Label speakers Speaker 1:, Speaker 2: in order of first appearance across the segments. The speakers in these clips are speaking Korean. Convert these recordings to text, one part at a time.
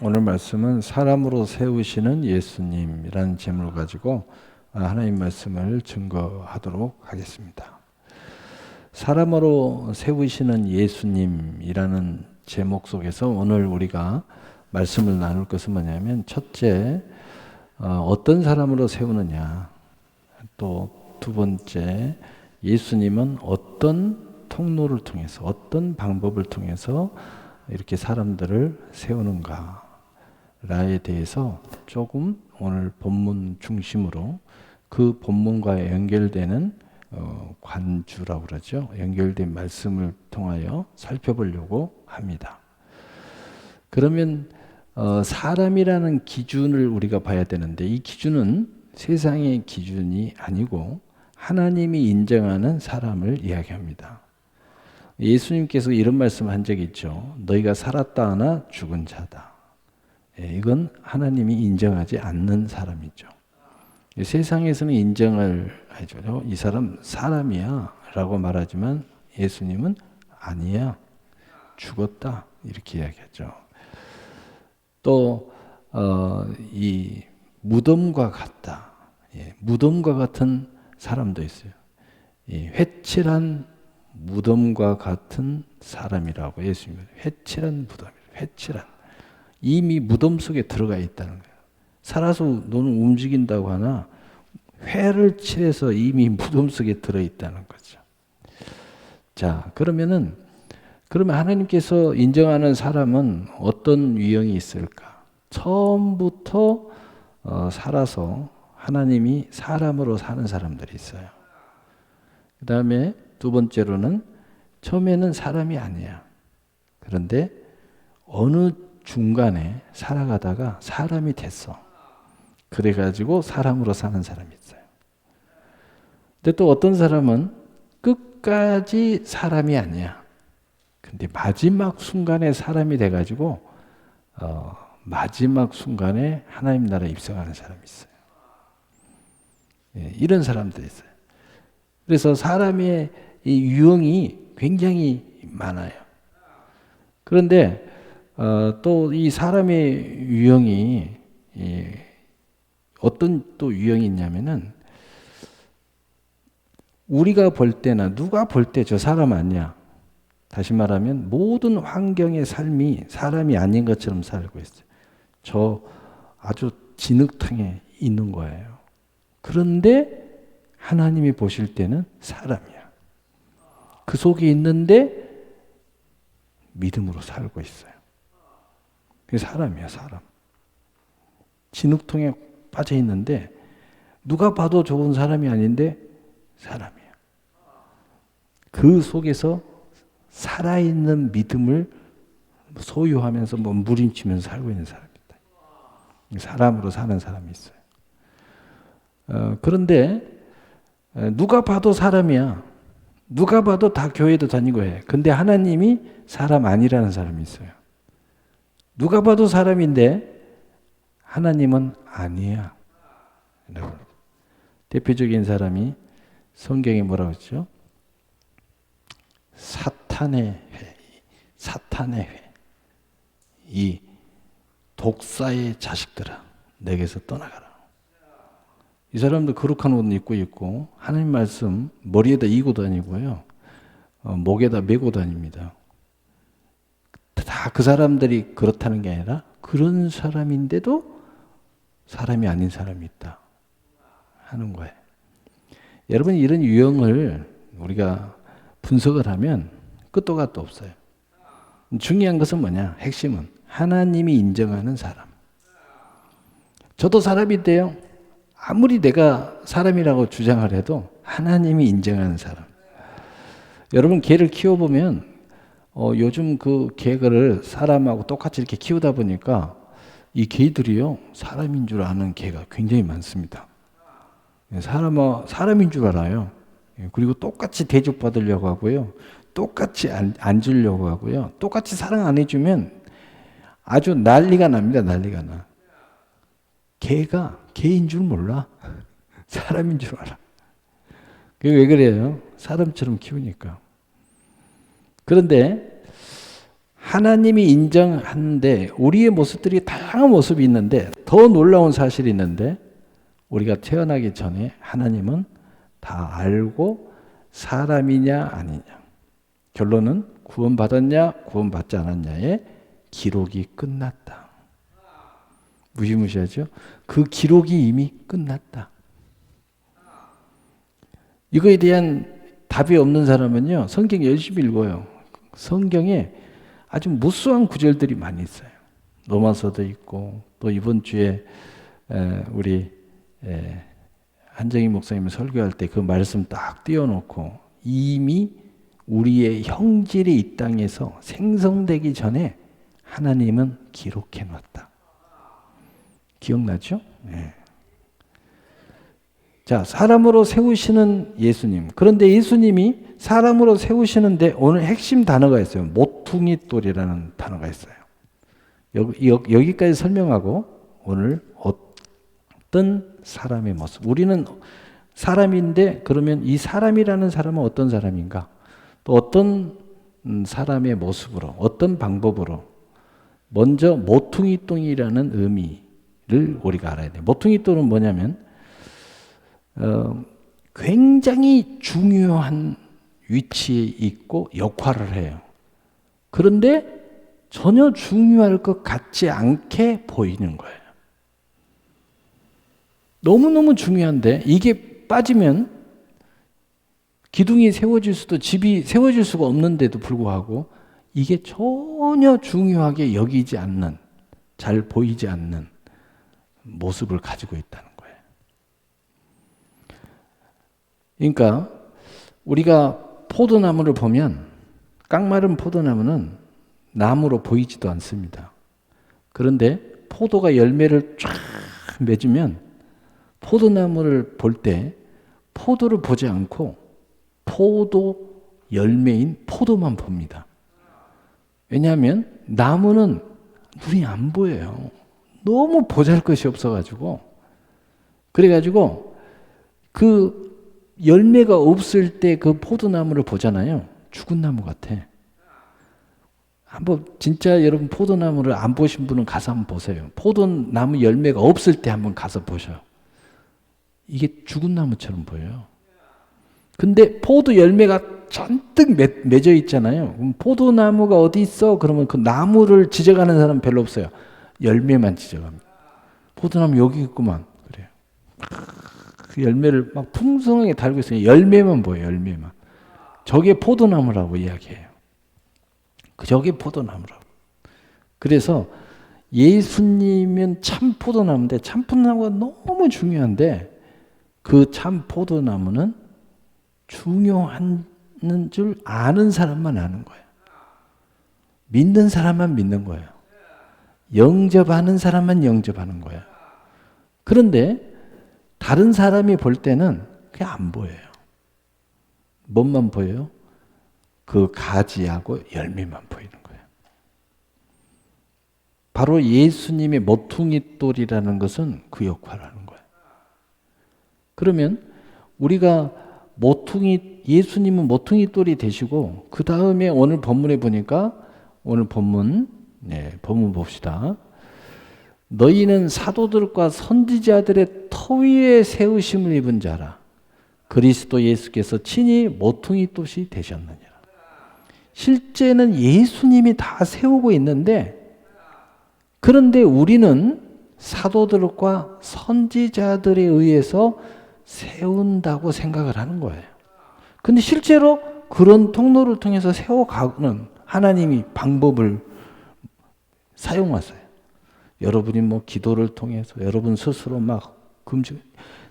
Speaker 1: 오늘 말씀은 사람으로 세우시는 예수님이라는 제목을 가지고 하나님 말씀을 증거하도록 하겠습니다. 사람으로 세우시는 예수님이라는 제목 속에서 오늘 우리가 말씀을 나눌 것은 뭐냐면, 첫째, 어떤 사람으로 세우느냐, 또 두 번째, 예수님은 어떤 통로를 통해서, 어떤 방법을 통해서 이렇게 사람들을 세우는가에 대해서 조금 오늘 본문 중심으로 그 본문과 연결되는 관주라고 그러죠. 연결된 말씀을 통하여 살펴보려고 합니다. 그러면 사람이라는 기준을 우리가 봐야 되는데, 이 기준은 세상의 기준이 아니고 하나님이 인정하는 사람을 이야기합니다. 예수님께서 이런 말씀을 한 적이 있죠. 너희가 살았다 하나 죽은 자다. 이건 하나님이 인정하지 않는 사람이죠. 세상에서는 인정을 해줘요. 이 사람 사람이야 라고 말하지만 예수님은 아니야, 죽었다, 이렇게 이야기하죠. 또 이 무덤과 같다. 무덤과 같은 사람도 있어요. 회칠한 무덤과 같은 사람이라고 예수님은 회칠한 무덤이에요. 회칠한. 이미 무덤 속에 들어가 있다는 거예요. 살아서 너는 움직인다고 하나 회를 칠해서 이미 무덤 속에 들어있다는 거죠. 자, 그러면 하나님께서 인정하는 사람은 어떤 유형이 있을까? 처음부터 살아서 하나님이 사람으로 사는 사람들이 있어요. 그 다음에 두 번째로는 처음에는 사람이 아니야. 그런데 어느 중간에 살아가다가 사람이 됐어. 그래가지고 사람으로 사는 사람이 있어요. 근데 또 어떤 사람은 끝까지 사람이 아니야. 근데 마지막 순간에 사람이 돼가지고 마지막 순간에 하나님 나라에 입성하는 사람이 있어요. 이런 사람들이 있어요. 그래서 사람의 이 유형이 굉장히 많아요. 그런데 또 이 사람의 유형이 어떤 또 유형이 있냐면은, 우리가 볼 때나 누가 볼 때 저 사람 아니야. 다시 말하면 모든 환경의 삶이 사람이 아닌 것처럼 살고 있어요. 저 아주 진흙탕에 있는 거예요. 그런데 하나님이 보실 때는 사람이야. 그 속에 있는데 믿음으로 살고 있어요. 그게 사람이야, 사람. 진흙통에 빠져 있는데 누가 봐도 좋은 사람이 아닌데 사람이야. 그 속에서 살아있는 믿음을 소유하면서 무림치면서 살고 있는 사람이다. 사람으로 사는 사람이 있어요. 그런데 누가 봐도 사람이야. 누가 봐도 다 교회도 다니고 해. 근데 하나님이 사람 아니라는 사람이 있어요. 누가 봐도 사람인데 하나님은 아니야. 대표적인 사람이 성경에 뭐라고 했죠? 사탄의 회. 사탄의 회. 이 독사의 자식들아, 내게서 떠나가라. 이 사람도 거룩한 옷 입고 있고 하나님 말씀 머리에다 이고 다니고요, 목에다 메고 다닙니다. 다 그 사람들이 그렇다는 게 아니라 그런 사람인데도 사람이 아닌 사람이 있다 하는 거예요. 여러분, 이런 유형을 우리가 분석을 하면 끝도 갓도 없어요. 중요한 것은 뭐냐? 핵심은 하나님이 인정하는 사람. 저도 사람인데요, 아무리 내가 사람이라고 주장을 해도 하나님이 인정하는 사람. 여러분, 개를 키워보면 요즘 그 개를 사람하고 똑같이 이렇게 키우다 보니까 이 개들이요, 사람인 줄 아는 개가 굉장히 많습니다. 사람인 줄 알아요. 그리고 똑같이 대접받으려고 하고요, 똑같이 앉으려고 하고요, 똑같이 사랑 안 해주면 아주 난리가 납니다. 난리가 나. 개가 개인 줄 몰라. 사람인 줄 알아. 그게 왜 그래요? 사람처럼 키우니까. 그런데 하나님이 인정하는데 우리의 모습들이 다양한 모습이 있는데 더 놀라운 사실이 있는데 우리가 태어나기 전에 하나님은 다 알고 사람이냐 아니냐 결론은 구원받았냐 구원받지 않았냐의 기록이 끝났다. 무시무시하죠? 그 기록이 이미 끝났다. 이거에 대한 답이 없는 사람은요, 성경 열심히 읽어요. 성경에 아주 무수한 구절들이 많이 있어요. 로마서도 있고, 또 이번 주에 우리 한정희 목사님 설교할 때 그 말씀 딱 띄워놓고 이미 우리의 형질이 이 땅에서 생성되기 전에 하나님은 기록해 놨다. 기억나죠? 네. 자, 사람으로 세우시는 예수님. 그런데 예수님이 사람으로 세우시는데 오늘 핵심 단어가 있어요. 모퉁이 돌이라는 단어가 있어요. 여기까지 설명하고 오늘 어떤 사람의 모습. 우리는 사람인데 그러면 이 사람이라는 사람은 어떤 사람인가? 또 어떤 사람의 모습으로, 어떤 방법으로. 먼저 모퉁이 돌이라는 의미를 우리가 알아야 돼요. 모퉁이 돌은 뭐냐면 굉장히 중요한 위치에 있고 역할을 해요. 그런데 전혀 중요할 것 같지 않게 보이는 거예요. 너무너무 중요한데 이게 빠지면 기둥이 세워질 수도 집이 세워질 수가 없는데도 불구하고 이게 전혀 중요하게 여기지 않는, 잘 보이지 않는 모습을 가지고 있다는 거예요. 그러니까 우리가 포도나무를 보면 깡마른 포도나무는 나무로 보이지도 않습니다. 그런데 포도가 열매를 쫙 맺으면 포도나무를 볼 때 포도를 보지 않고 포도 열매인 포도만 봅니다. 왜냐하면 나무는 눈이 안 보여요. 너무 보잘것이 없어가지고. 그래가지고 그 열매가 없을 때 그 포도나무를 보잖아요. 죽은 나무 같아. 한번 진짜 여러분 포도나무를 안 보신 분은 가서 한번 보세요. 포도나무 열매가 없을 때 한번 가서 보셔요. 이게 죽은 나무처럼 보여요. 근데 포도 열매가 잔뜩 맺어 있잖아요. 그럼 포도나무가 어디 있어? 그러면 그 나무를 지적하는 사람 별로 없어요. 열매만 지적합니다. 포도나무 여기 있구만. 그래요. 그 열매를 막 풍성하게 달고 있어요. 열매만 보여요. 열매만. 저게 포도나무라고 이야기해요. 저게 포도나무라고. 그래서 예수님은 참 포도나무인데 참 포도나무가 너무 중요한데 그 참 포도나무는 중요한 줄 아는 사람만 아는 거예요. 믿는 사람만 믿는 거예요. 영접하는 사람만 영접하는 거예요. 그런데 다른 사람이 볼 때는 그게 안 보여요. 뭔만 보여요? 그 가지하고 열매만 보이는 거예요. 바로 예수님의 모퉁이 돌이라는 것은 그 역할을 하는 거예요. 그러면 우리가 예수님은 모퉁이 돌이 되시고 그 다음에 오늘 본문에 보니까 오늘 본문 봅시다. 너희는 사도들과 선지자들의 터 위에 세우심을 입은 자라. 그리스도 예수께서 친히 모퉁이 돌이 되셨느니라. 실제는 예수님이 다 세우고 있는데 그런데 우리는 사도들과 선지자들에 의해서 세운다고 생각을 하는 거예요. 근데 실제로 그런 통로를 통해서 세워가는 하나님이 방법을 사용하세요. 여러분이 뭐 기도를 통해서 여러분 스스로 막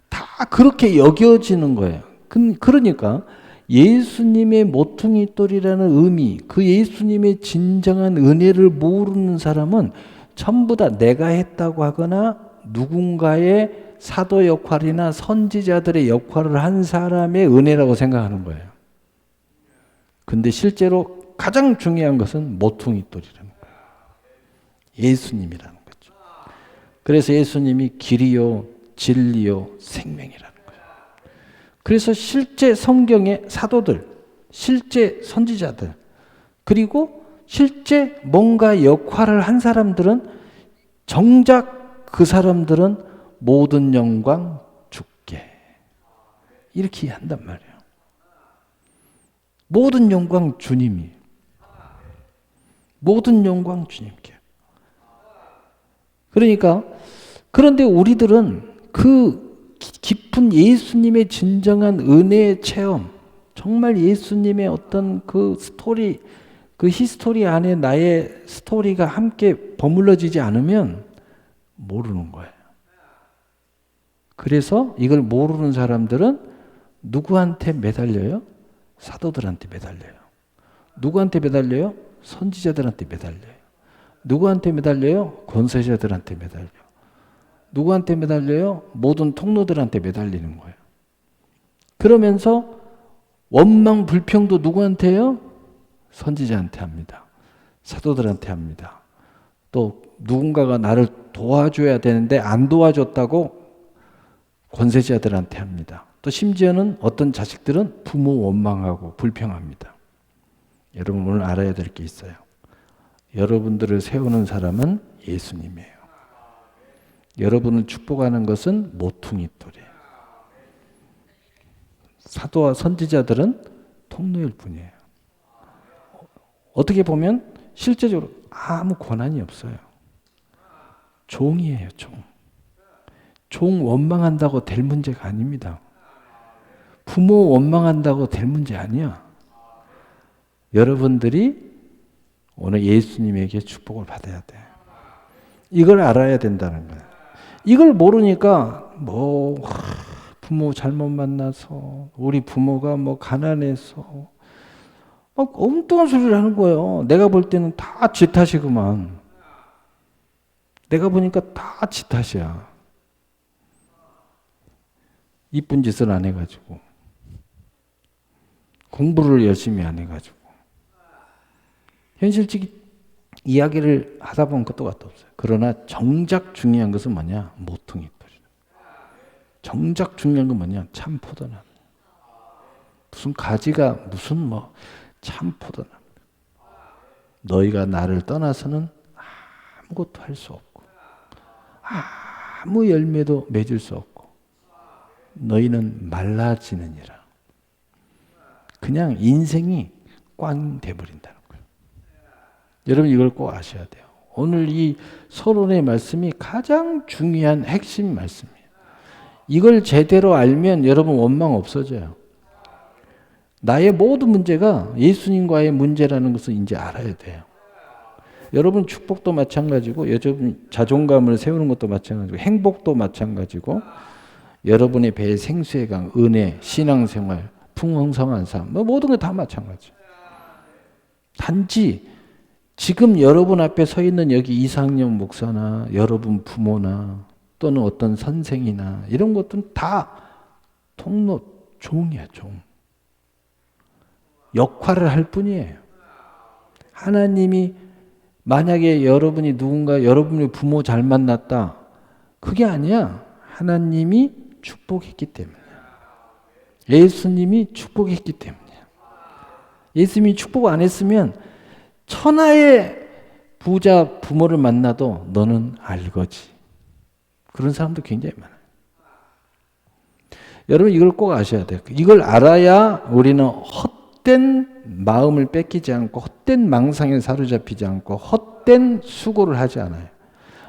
Speaker 1: 다 그렇게 여겨지는 거예요. 그러니까 예수님의 모퉁이 돌이라는 의미, 그 예수님의 진정한 은혜를 모르는 사람은 전부 다 내가 했다고 하거나 누군가의 사도 역할이나 선지자들의 역할을 한 사람의 은혜라고 생각하는 거예요. 근데 실제로 가장 중요한 것은 모퉁이 돌이라는 거예요. 예수님이라는 거죠. 그래서 예수님이 길이요, 진리요, 생명이라는 거예요. 그래서 실제 성경의 사도들, 실제 선지자들, 그리고 실제 뭔가 역할을 한 사람들은 정작 그 사람들은 모든 영광 주께 이렇게 한단 말이에요. 모든 영광 주님이, 모든 영광 주님께. 그러니까 그런데 우리들은 그 깊은 예수님의 진정한 은혜의 체험, 정말 예수님의 어떤 그 스토리, 그 히스토리 안에 나의 스토리가 함께 버물러지지 않으면 모르는 거예요. 그래서 이걸 모르는 사람들은 누구한테 매달려요? 사도들한테 매달려요. 누구한테 매달려요? 선지자들한테 매달려요. 누구한테 매달려요? 권세자들한테 매달려요. 누구한테 매달려요? 모든 통로들한테 매달리는 거예요. 그러면서 원망 불평도 누구한테 해요? 선지자한테 합니다. 사도들한테 합니다. 또 누군가가 나를 도와줘야 되는데 안 도와줬다고 권세자들한테 합니다. 또 심지어는 어떤 자식들은 부모 원망하고 불평합니다. 여러분 오늘 알아야 될 게 있어요. 여러분들을 세우는 사람은 예수님이에요. 여러분을 축복하는 것은 모퉁이 돌이에요. 사도와 선지자들은 통로일 뿐이에요. 어떻게 보면 실제적으로 아무 권한이 없어요. 종이에요, 종. 종 원망한다고 될 문제가 아닙니다. 부모 원망한다고 될 문제 아니야. 여러분들이 오늘 예수님에게 축복을 받아야 돼. 이걸 알아야 된다는 거예요. 이걸 모르니까 부모 잘못 만나서 우리 부모가 가난해서 막 엉뚱한 소리를 하는 거예요. 내가 볼 때는 다 지 탓이구만. 내가 보니까 다 지 탓이야. 이쁜 짓을 안 해가지고 공부를 열심히 안 해가지고 현실적인 이야기를 하다 보면 끝도 같도 없어요. 그러나 정작 중요한 것은 뭐냐? 모퉁이 돌이다. 정작 중요한 건 뭐냐? 참 포도나무. 무슨 가지가 무슨 참 포도나무. 너희가 나를 떠나서는 아무것도 할 수 없고 아무 열매도 맺을 수 없고 너희는 말라지느니라. 그냥 인생이 꽝 돼버린다는 거예요. 여러분 이걸 꼭 아셔야 돼요. 오늘 이 서론의 말씀이 가장 중요한 핵심 말씀이에요. 이걸 제대로 알면 여러분 원망 없어져요. 나의 모든 문제가 예수님과의 문제라는 것을 이제 알아야 돼요. 여러분 축복도 마찬가지고 여러분 자존감을 세우는 것도 마찬가지고 행복도 마찬가지고 여러분의 배에 생수의 강, 은혜, 신앙생활, 풍성한 삶 모든 게 다 마찬가지예요. 단지 지금 여러분 앞에 서 있는 여기 이상영 목사나 여러분 부모나 또는 어떤 선생이나 이런 것들은 다 통로 종이야, 종. 역할을 할 뿐이에요. 하나님이 만약에 여러분이 누군가 여러분의 부모 잘 만났다. 그게 아니야. 하나님이 축복했기 때문이야. 예수님이 축복했기 때문이야. 예수님이 축복 안 했으면 천하의 부자 부모를 만나도 너는 알거지. 그런 사람도 굉장히 많아요. 여러분 이걸 꼭 아셔야 돼요. 이걸 알아야 우리는 헛된 마음을 뺏기지 않고 헛된 망상에 사로잡히지 않고 헛된 수고를 하지 않아요.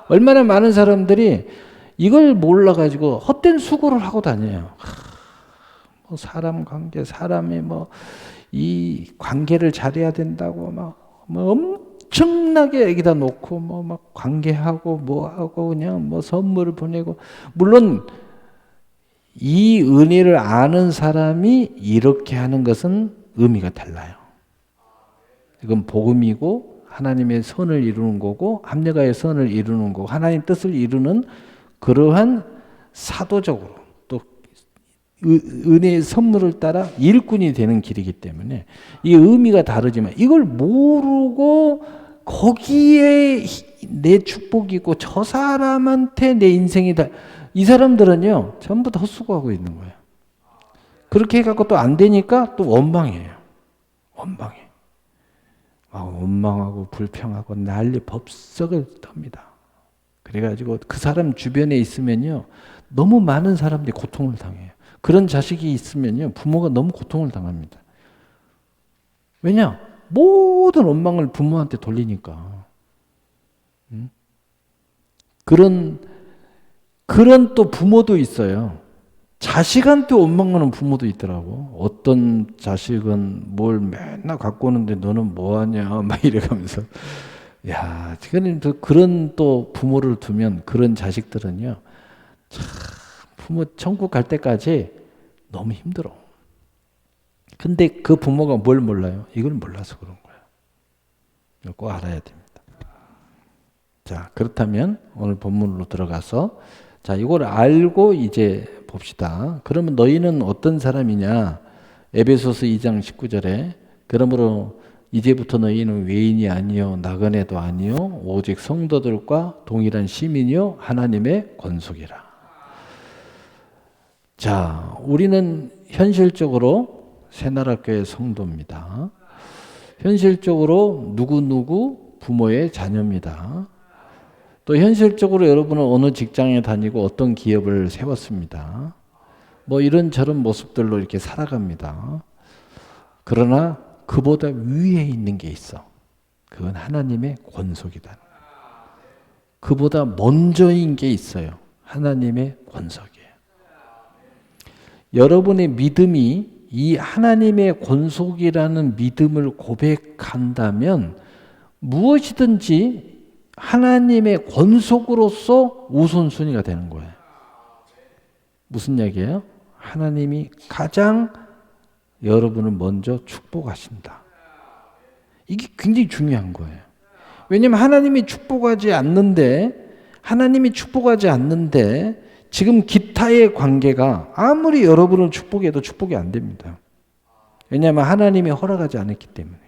Speaker 1: 얼마나 많은 사람들이 이걸 몰라가지고 헛된 수고를 하고 다녀요. 사람 관계, 사람이 이 관계를 잘해야 된다고 엄청나게 여기다 놓고 막 관계하고 하고 그냥 선물을 보내고 물론 이 은혜를 아는 사람이 이렇게 하는 것은 의미가 달라요. 이건 복음이고 하나님의 선을 이루는 거고 합력하여 선을 이루는 거고 하나님 뜻을 이루는 그러한 사도적으로 또 은혜의 선물을 따라 일꾼이 되는 길이기 때문에 이 의미가 다르지만 이걸 모르고 거기에 내 축복이 있고 저 사람한테 내 인생이 다 이 사람들은요 전부 다 헛수고하고 있는 거예요. 그렇게 해갖고 또 안 되니까 또 원망해요. 원망해. 원망하고 불평하고 난리 법석을 떱니다. 그래가지고 그 사람 주변에 있으면요, 너무 많은 사람들이 고통을 당해요. 그런 자식이 있으면요, 부모가 너무 고통을 당합니다. 왜냐? 모든 원망을 부모한테 돌리니까. 그런 또 부모도 있어요. 자식한테 원망하는 부모도 있더라고. 어떤 자식은 뭘 맨날 갖고 오는데 너는 뭐하냐 막 이래가면서, 야, 그런 또 부모를 두면 그런 자식들은요, 참 부모 천국 갈 때까지 너무 힘들어. 근데 그 부모가 뭘 몰라요? 이걸 몰라서 그런 거예요. 이걸 꼭 알아야 됩니다. 자, 그렇다면 오늘 본문으로 들어가서, 자, 이걸 알고 이제 봅시다. 그러면 너희는 어떤 사람이냐? 에베소서 2장 19절에 그러므로 이제부터 너희는 외인이 아니요 나그네도 아니요 오직 성도들과 동일한 시민이요 하나님의 권속이라. 자, 우리는 현실적으로 새나라교회 성도입니다. 현실적으로 누구누구 부모의 자녀입니다. 또 현실적으로 여러분은 어느 직장에 다니고 어떤 기업을 세웠습니다. 뭐 이런저런 모습들로 이렇게 살아갑니다. 그러나 그보다 위에 있는 게 있어. 그건 하나님의 권속이다. 그보다 먼저인 게 있어요. 하나님의 권속이에요. 여러분의 믿음이 이 하나님의 권속이라는 믿음을 고백한다면 무엇이든지 하나님의 권속으로서 우선순위가 되는 거예요. 무슨 얘기예요? 하나님이 가장 여러분을 먼저 축복하신다. 이게 굉장히 중요한 거예요. 왜냐하면 하나님이 축복하지 않는데 지금 기타의 관계가 아무리 여러분을 축복해도 축복이 안 됩니다. 왜냐하면 하나님이 허락하지 않았기 때문에.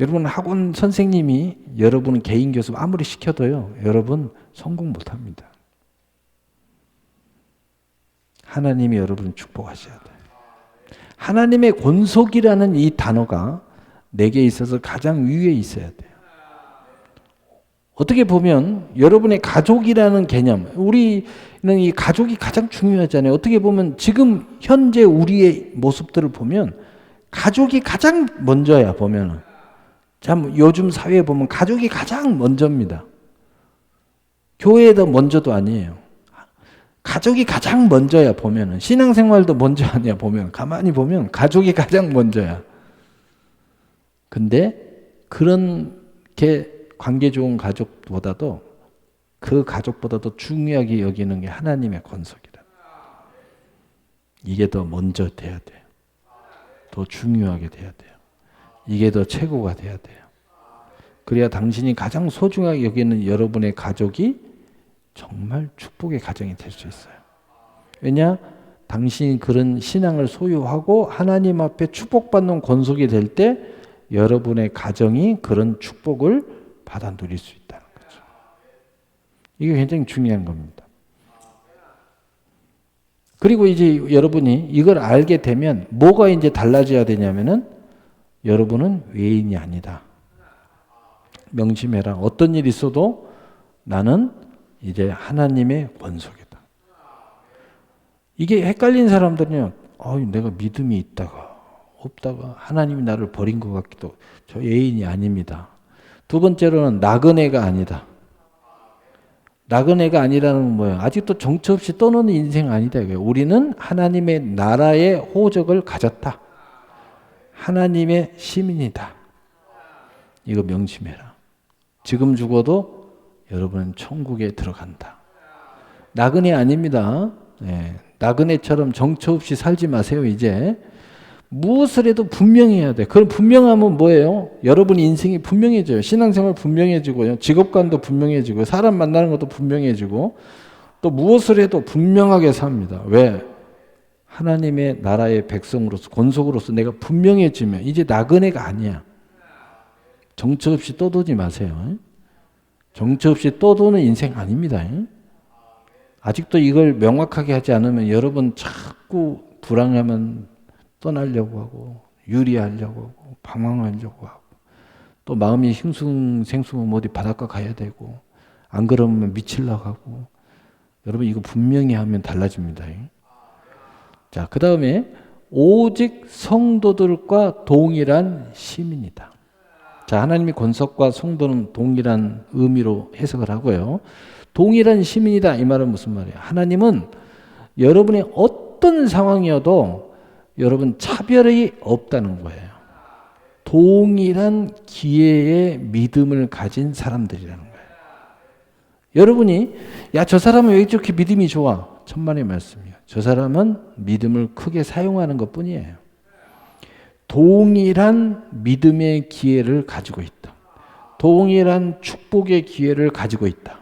Speaker 1: 여러분 학원 선생님이 여러분 개인 교습 아무리 시켜도요, 여러분 성공 못합니다. 하나님이 여러분을 축복하셔야 돼요. 하나님의 권속이라는 이 단어가 내게 있어서 가장 위에 있어야 돼요. 어떻게 보면 여러분의 가족이라는 개념, 우리는 이 가족이 가장 중요하잖아요. 어떻게 보면 지금 현재 우리의 모습들을 보면 가족이 가장 먼저야. 보면은 참 요즘 사회에 보면 가족이 가장 먼저입니다. 교회도 먼저도 아니에요. 가족이 가장 먼저야. 보면은 신앙생활도 먼저 아니야. 보면 가만히 보면 가족이 가장 먼저야. 근데 그렇게 관계 좋은 가족보다도 그 가족보다도 중요하게 여기는 게 하나님의 권속이다. 이게 더 먼저 돼야 돼요. 더 중요하게 돼야 돼요. 이게 더 최고가 돼야 돼요. 그래야 당신이 가장 소중하게 여기는 여러분의 가족이 정말 축복의 가정이 될 수 있어요. 왜냐? 당신이 그런 신앙을 소유하고 하나님 앞에 축복받는 권속이 될 때 여러분의 가정이 그런 축복을 받아 누릴 수 있다는 거죠. 이게 굉장히 중요한 겁니다. 그리고 이제 여러분이 이걸 알게 되면 뭐가 이제 달라져야 되냐면은 여러분은 외인이 아니다. 명심해라. 어떤 일이 있어도 나는 이제 하나님의 권속이다. 이게 헷갈린 사람들은요, 내가 믿음이 있다가 없다가 하나님이 나를 버린 것 같기도, 저 애인이 아닙니다. 두 번째로는 나그네가 아니다. 나그네가 아니라는 건 뭐예요? 아직도 정처 없이 떠노는 인생 아니다. 우리는 하나님의 나라의 호적을 가졌다. 하나님의 시민이다. 이거 명심해라. 지금 죽어도 여러분은 천국에 들어간다. 나그네 아닙니다. 네. 나그네처럼 정처 없이 살지 마세요. 이제 무엇을 해도 분명해야 돼. 그럼 분명하면 뭐예요? 여러분 인생이 분명해져요. 신앙생활 분명해지고요. 직업관도 분명해지고 사람 만나는 것도 분명해지고 또 무엇을 해도 분명하게 삽니다. 왜? 하나님의 나라의 백성으로서 권속으로서 내가 분명해지면 이제 나그네가 아니야. 정처 없이 떠도지 마세요. 정처 없이 떠도는 인생 아닙니다. 아직도 이걸 명확하게 하지 않으면 여러분 자꾸 불안하면 떠나려고 하고 유리하려고 하고 방황하려고 하고 또 마음이 싱숭생숭하면 어디 바닷가 가야 되고 안 그러면 미치려고 하고 여러분 이거 분명히 하면 달라집니다. 자, 그 다음에 오직 성도들과 동일한 시민이다. 자, 하나님의 권속과 성도는 동일한 의미로 해석을 하고요. 동일한 시민이다 이 말은 무슨 말이에요? 하나님은 여러분의 어떤 상황이어도 여러분 차별이 없다는 거예요. 동일한 기회의 믿음을 가진 사람들이라는 거예요. 여러분이 야, 저 사람은 왜 이렇게 믿음이 좋아? 천만의 말씀이에요. 저 사람은 믿음을 크게 사용하는 것뿐이에요. 동일한 믿음의 기회를 가지고 있다. 동일한 축복의 기회를 가지고 있다.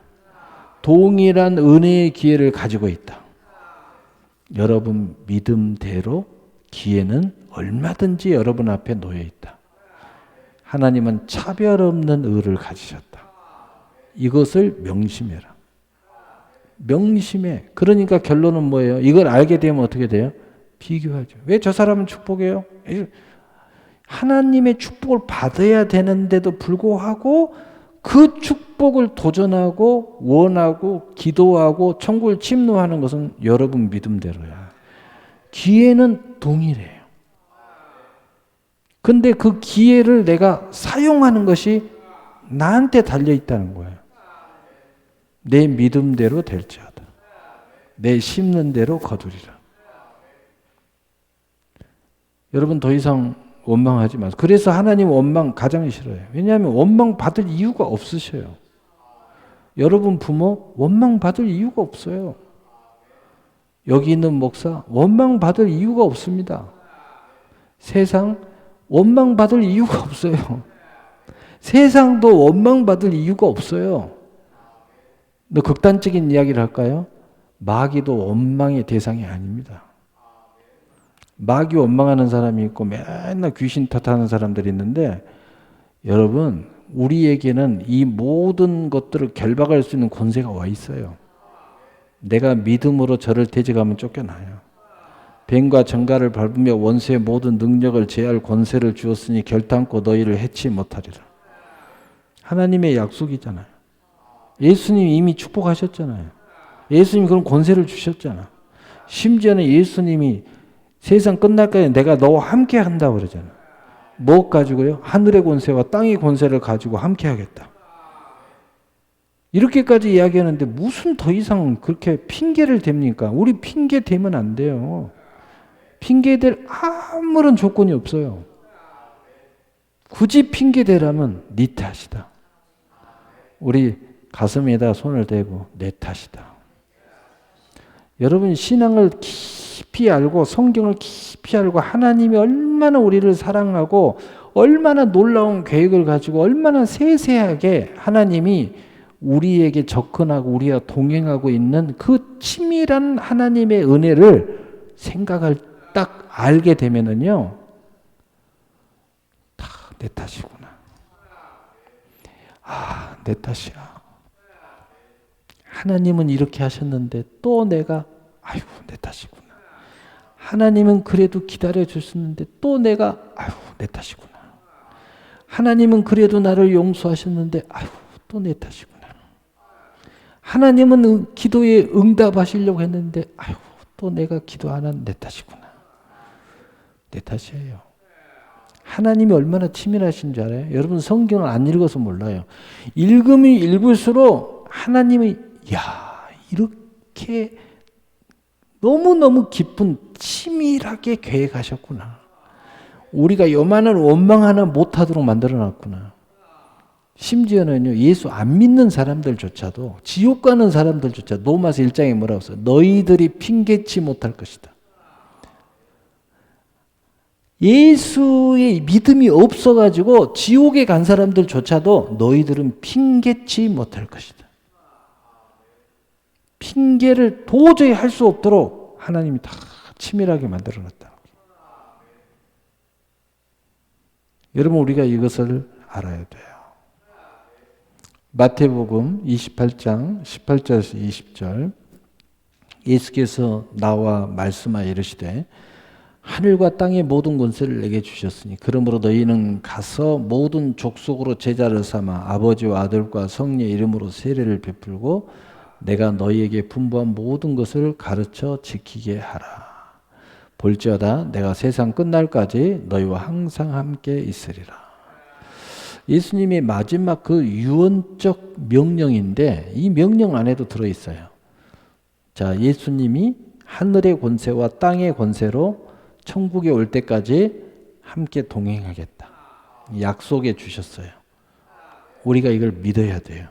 Speaker 1: 동일한 은혜의 기회를 가지고 있다. 여러분 믿음대로 기회는 얼마든지 여러분 앞에 놓여 있다. 하나님은 차별 없는 의를 가지셨다. 이것을 명심해라. 명심해. 그러니까 결론은 뭐예요? 이걸 알게 되면 어떻게 돼요? 비교하죠. 왜 저 사람은 축복해요? 하나님의 축복을 받아야 되는데도 불구하고 그 축복을 도전하고 원하고 기도하고 천국을 침노하는 것은 여러분 믿음대로야. 기회는 동일해요. 근데 그 기회를 내가 사용하는 것이 나한테 달려 있다는 거예요. 내 믿음대로 될지어다. 내 심는 대로 거두리라. 여러분 더 이상 원망하지 마세요. 그래서 하나님 원망 가장 싫어요. 왜냐하면 원망 받을 이유가 없으셔요. 여러분 부모 원망 받을 이유가 없어요. 여기 있는 목사 원망 받을 이유가 없습니다. 세상 원망 받을 이유가 없어요. 세상도 원망 받을 이유가 없어요. 너 극단적인 이야기를 할까요? 마귀도 원망의 대상이 아닙니다. 마귀 원망하는 사람이 있고 맨날 귀신 탓하는 사람들이 있는데 여러분 우리에게는 이 모든 것들을 결박할 수 있는 권세가 와 있어요. 내가 믿음으로 저를 대적하면 쫓겨나요. 뱀과 정갈을 밟으며 원수의 모든 능력을 제할 권세를 주었으니 결탄코 너희를 해치 못하리라. 하나님의 약속이잖아요. 예수님이 이미 축복하셨잖아요. 예수님이 그런 권세를 주셨잖아. 심지어는 예수님이 세상 끝날까지 내가 너와 함께 한다고 그러잖아. 뭐 가지고요? 하늘의 권세와 땅의 권세를 가지고 함께 하겠다. 이렇게까지 이야기하는데 무슨 더 이상 그렇게 핑계를 댑니까? 우리 핑계 대면 안 돼요. 핑계 댈 아무런 조건이 없어요. 굳이 핑계 대라면 네 탓이다. 우리 가슴에다 손을 대고 내 탓이다. 여러분 신앙을 깊이 알고 성경을 깊이 알고 하나님이 얼마나 우리를 사랑하고 얼마나 놀라운 계획을 가지고 얼마나 세세하게 하나님이 우리에게 접근하고 우리와 동행하고 있는 그 치밀한 하나님의 은혜를 생각을 딱 알게 되면은요, 다 내 탓이구나. 아, 내 탓이야. 하나님은 이렇게 하셨는데 또 내가 아이고 내 탓이구나. 하나님은 그래도 기다려 주셨는데 또 내가 아이고 내 탓이구나. 하나님은 그래도 나를 용서하셨는데 아이고 또 내 탓이구나. 하나님은 기도에 응답하시려고 했는데 아이고 또 내가 기도 안 한 내 탓이구나. 내 탓이에요. 하나님이 얼마나 치밀하신 줄 알아요? 여러분 성경을 안 읽어서 몰라요. 읽으면 읽을수록 하나님이 야 이렇게 너무너무 깊은 치밀하게 계획하셨구나. 우리가 요만한 원망 하나 못하도록 만들어놨구나. 심지어는요 예수 안 믿는 사람들조차도 지옥 가는 사람들조차 로마서 1장에 뭐라고 써요? 너희들이 핑계치 못할 것이다. 예수의 믿음이 없어가지고 지옥에 간 사람들조차도 너희들은 핑계치 못할 것이다. 핑계를 도저히 할 수 없도록 하나님이 다 치밀하게 만들어놨다. 여러분 우리가 이것을 알아야 돼요. 마태복음 28장 18절에서 20절 예수께서 나와 말씀하여 이르시되 하늘과 땅의 모든 권세를 내게 주셨으니 그러므로 너희는 가서 모든 족속으로 제자를 삼아 아버지와 아들과 성령의 이름으로 세례를 베풀고 내가 너희에게 분부한 모든 것을 가르쳐 지키게 하라. 볼지어다 내가 세상 끝날까지 너희와 항상 함께 있으리라. 예수님의 마지막 그 유언적 명령인데 이 명령 안에도 들어있어요. 자, 예수님이 하늘의 권세와 땅의 권세로 천국에 올 때까지 함께 동행하겠다. 약속해 주셨어요. 우리가 이걸 믿어야 돼요.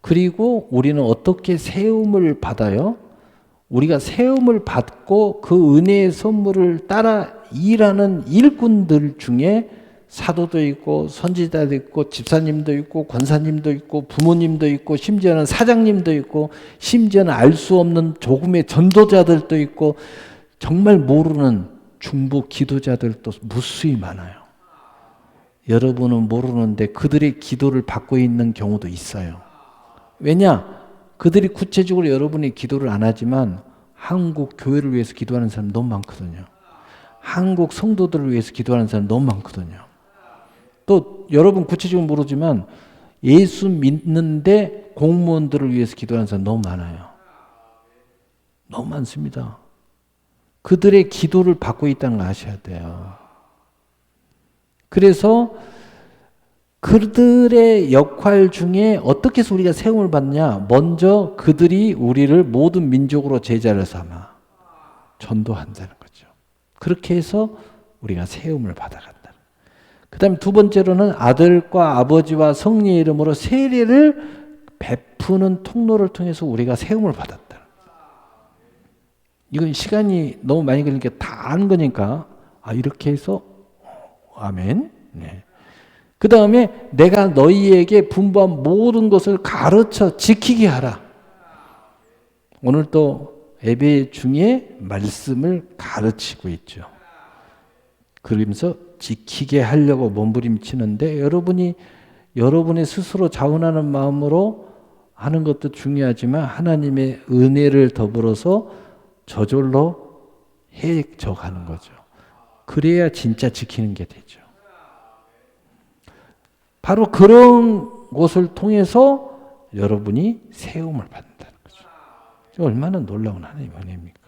Speaker 1: 그리고 우리는 어떻게 세움을 받아요? 우리가 세움을 받고 그 은혜의 선물을 따라 일하는 일꾼들 중에 사도도 있고 선지자도 있고 집사님도 있고 권사님도 있고 부모님도 있고 심지어는 사장님도 있고 심지어는 알 수 없는 조금의 전도자들도 있고 정말 모르는 중보 기도자들도 무수히 많아요. 여러분은 모르는데 그들의 기도를 받고 있는 경우도 있어요. 왜냐? 그들이 구체적으로 여러분이 기도를 안 하지만 한국 교회를 위해서 기도하는 사람 너무 많거든요. 한국 성도들을 위해서 기도하는 사람 너무 많거든요. 또 여러분 구체적으로 모르지만 예수 믿는데 공무원들을 위해서 기도하는 사람 너무 많아요. 너무 많습니다. 그들의 기도를 받고 있다는 걸 아셔야 돼요. 그래서 그들의 역할 중에 어떻게 해서 우리가 세움을 받냐? 먼저 그들이 우리를 모든 민족으로 제자를 삼아 전도한다는 거죠. 그렇게 해서 우리가 세움을 받아간다. 그 다음에 두 번째로는 아들과 아버지와 성령의 이름으로 세례를 베푸는 통로를 통해서 우리가 세움을 받았다. 이건 시간이 너무 많이 걸리니까 다 아는 거니까 이렇게 해서 아멘. 네. 그 다음에 내가 너희에게 분부한 모든 것을 가르쳐 지키게 하라. 오늘 또 예배 중에 말씀을 가르치고 있죠. 그러면서 지키게 하려고 몸부림치는데 여러분이 스스로 자원하는 마음으로 하는 것도 중요하지만 하나님의 은혜를 더불어서 저절로 해져 가는 거죠. 그래야 진짜 지키는 게 되죠. 바로 그런 것을 통해서 여러분이 세움을 받는다는 거죠. 얼마나 놀라운 하나님의 은혜입니까?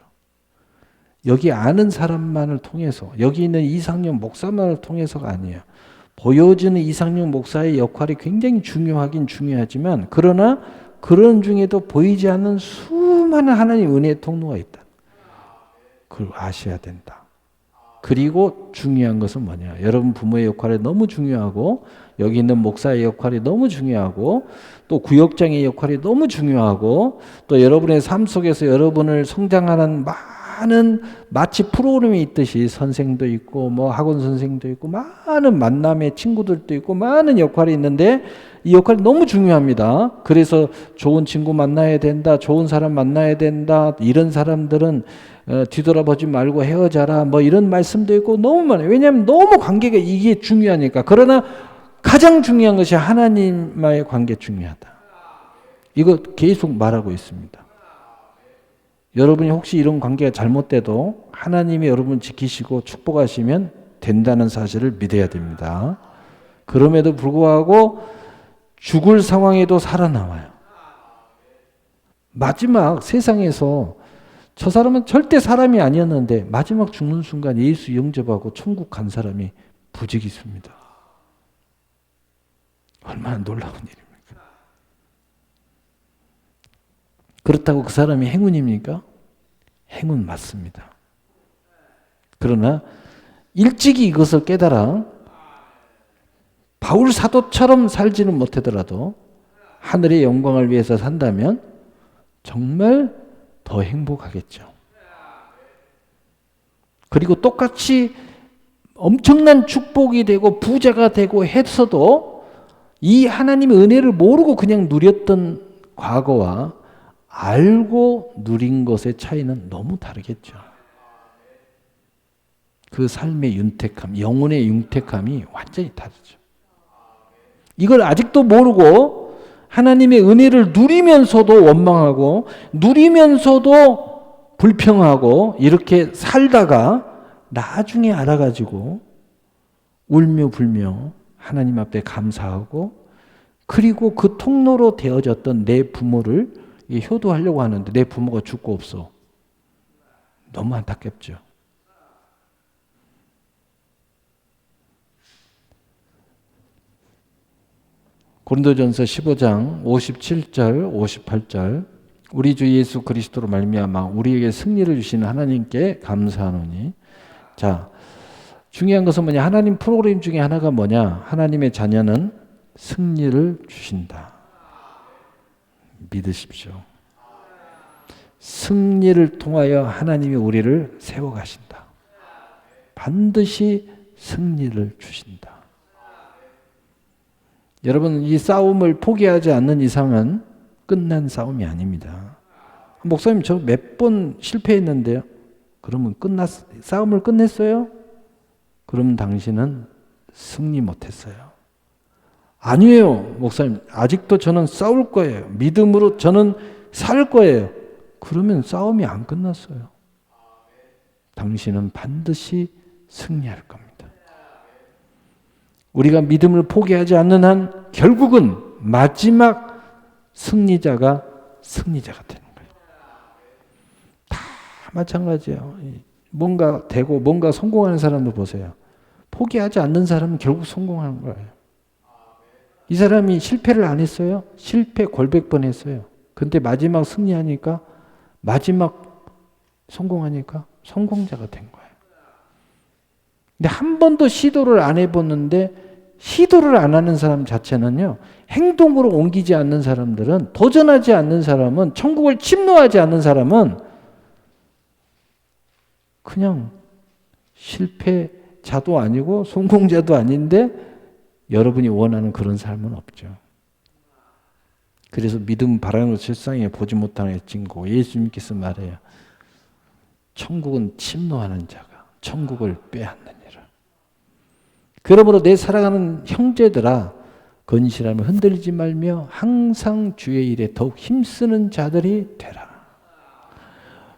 Speaker 1: 여기 아는 사람만을 통해서, 여기 있는 이상용 목사만을 통해서가 아니에요. 보여주는 이상용 목사의 역할이 굉장히 중요하긴 중요하지만 그러나 그런 중에도 보이지 않는 수많은 하나님의 은혜의 통로가 있다. 그걸 아셔야 된다. 그리고 중요한 것은 뭐냐? 여러분 부모의 역할이 너무 중요하고 여기 있는 목사의 역할이 너무 중요하고 또 구역장의 역할이 너무 중요하고 또 여러분의 삶 속에서 여러분을 성장하는 많은 마치 프로그램이 있듯이 선생도 있고 뭐 학원 선생도 있고 많은 만남의 친구들도 있고 많은 역할이 있는데 이 역할이 너무 중요합니다. 그래서 좋은 친구 만나야 된다. 좋은 사람 만나야 된다. 이런 사람들은 뒤돌아보지 말고 헤어져라. 뭐 이런 말씀도 있고 너무 많아요. 왜냐하면 너무 관계가 이게 중요하니까. 그러나 가장 중요한 것이 하나님과의 관계 중요하다. 이거 계속 말하고 있습니다. 여러분이 혹시 이런 관계가 잘못돼도 하나님이 여러분 지키시고 축복하시면 된다는 사실을 믿어야 됩니다. 그럼에도 불구하고 죽을 상황에도 살아남아요. 마지막 세상에서 저 사람은 절대 사람이 아니었는데 마지막 죽는 순간 예수 영접하고 천국 간 사람이 부지기수입니다. 얼마나 놀라운 일입니까? 그렇다고 그 사람이 행운입니까? 행운 맞습니다. 그러나 일찍이 이것을 깨달아 바울 사도처럼 살지는 못하더라도 하늘의 영광을 위해서 산다면 정말 더 행복하겠죠. 그리고 똑같이 엄청난 축복이 되고 부자가 되고 했어도 이 하나님의 은혜를 모르고 그냥 누렸던 과거와 알고 누린 것의 차이는 너무 다르겠죠. 그 삶의 윤택함, 영혼의 윤택함이 완전히 다르죠. 이걸 아직도 모르고 하나님의 은혜를 누리면서도 원망하고 누리면서도 불평하고 이렇게 살다가 나중에 알아가지고 울며 불며 하나님 앞에 감사하고 그리고 그 통로로 되어졌던 내 부모를 효도하려고 하는데 내 부모가 죽고 없어. 너무 안타깝죠. 고린도전서 15장 57절 58절 우리 주 예수 그리스도로 말미암아 우리에게 승리를 주시는 하나님께 감사하노니. 자, 중요한 것은 뭐냐? 하나님 프로그램 중에 하나가 뭐냐? 하나님의 자녀는 승리를 주신다. 믿으십시오. 승리를 통하여 하나님이 우리를 세워가신다. 반드시 승리를 주신다. 여러분, 이 싸움을 포기하지 않는 이상은 끝난 싸움이 아닙니다. 목사님, 저 몇 번 실패했는데요. 그러면 싸움을 끝냈어요? 그러면 당신은 승리 못했어요. 아니에요, 목사님. 아직도 저는 싸울 거예요. 믿음으로 저는 살 거예요. 그러면 싸움이 안 끝났어요. 당신은 반드시 승리할 겁니다. 우리가 믿음을 포기하지 않는 한 결국은 마지막 승리자가 되는 거예요. 다 마찬가지예요. 뭔가 되고 뭔가 성공하는 사람도 보세요. 포기하지 않는 사람은 결국 성공하는 거예요. 이 사람이 실패를 안 했어요? 실패 골백 번 했어요. 근데 마지막 승리하니까 마지막 성공하니까 성공자가 된 거예요. 근데 한 번도 시도를 안 해봤는데 시도를 안 하는 사람 자체는요, 행동으로 옮기지 않는 사람들은, 도전하지 않는 사람은, 천국을 침노하지 않는 사람은 그냥 실패자도 아니고 성공자도 아닌데 여러분이 원하는 그런 삶은 없죠. 그래서 믿음 바라는 것 실상에 보지 못하는 증거. 예수님께서 말해요. 천국은 침노하는 자가 천국을 빼앗느니라. 그러므로 내 사랑하는 형제들아, 건실하며 흔들리지 말며 항상 주의 일에 더욱 힘쓰는 자들이 되라.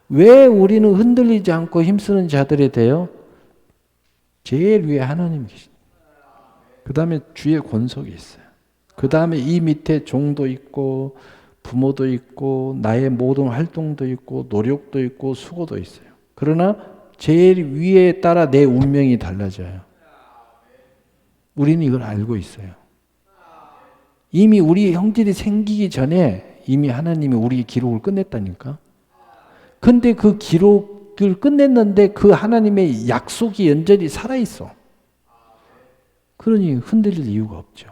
Speaker 1: 왜 우리는 흔들리지 않고 힘쓰는 자들이 돼요? 제일 위에 하나님이 계십니다. 그 다음에 주의 권속이 있어요. 그 다음에 이 밑에 종도 있고 부모도 있고 나의 모든 활동도 있고 노력도 있고 수고도 있어요. 그러나 제일 위에 따라 내 운명이 달라져요. 우리는 이걸 알고 있어요. 이미 우리 형질이 생기기 전에 이미 하나님이 우리의 기록을 끝냈다니까. 근데 그 기록을 끝냈는데 그 하나님의 약속이 여전히 살아있어. 그러니 흔들릴 이유가 없죠.